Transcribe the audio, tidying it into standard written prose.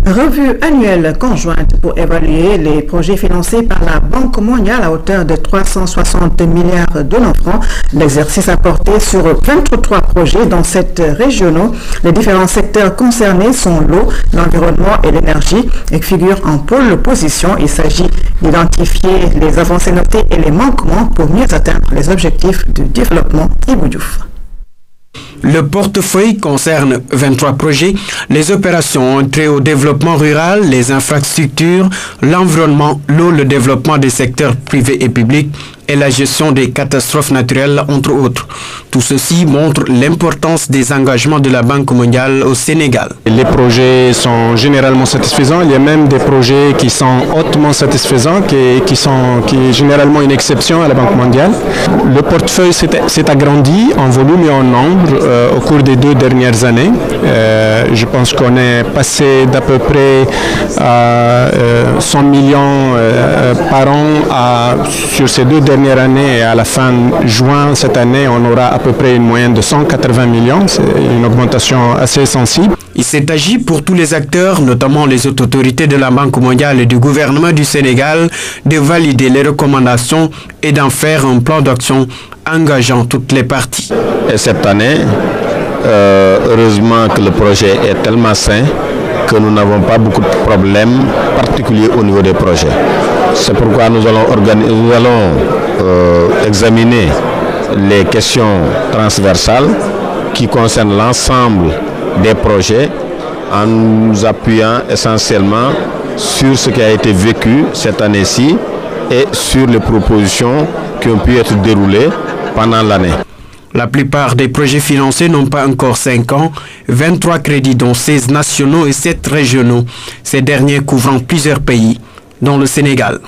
Revue annuelle conjointe pour évaluer les projets financés par la Banque mondiale à hauteur de 360 milliards de francs. L'exercice a porté sur 23 projets dans 7 régionaux. Les différents secteurs concernés sont l'eau, l'environnement et l'énergie et figurent en pôle position. Il s'agit d'identifier les avancées notées et les manquements pour mieux atteindre les objectifs du développement Ibou-Diouf. Le portefeuille concerne 23 projets, les opérations ont trait au développement rural, les infrastructures, l'environnement, l'eau, le développement des secteurs privés et publics et la gestion des catastrophes naturelles, entre autres. Tout ceci montre l'importance des engagements de la Banque mondiale au Sénégal. Les projets sont généralement satisfaisants. Il y a même des projets qui sont hautement satisfaisants, qui est généralement une exception à la Banque mondiale. Le portefeuille s'est agrandi en volume et en nombre au cours des 2 dernières années. Je pense qu'on est passé d'à peu près à 100 millions par an sur ces 2 dernières années, et à la fin juin cette année, on aura à peu près une moyenne de 180 millions. C'est une augmentation assez sensible. Il s'est agi pour tous les acteurs, notamment les autorités de la Banque mondiale et du gouvernement du Sénégal, de valider les recommandations et d'en faire un plan d'action engageant toutes les parties. Et cette année, heureusement que le projet est tellement sain que nous n'avons pas beaucoup de problèmes particuliers au niveau des projets. C'est pourquoi nous allons examiner les questions transversales qui concernent l'ensemble des projets en nous appuyant essentiellement sur ce qui a été vécu cette année-ci et sur les propositions qui ont pu être déroulées pendant l'année. La plupart des projets financés n'ont pas encore 5 ans, 23 crédits dont 16 nationaux et 7 régionaux, ces derniers couvrant plusieurs pays, dont le Sénégal.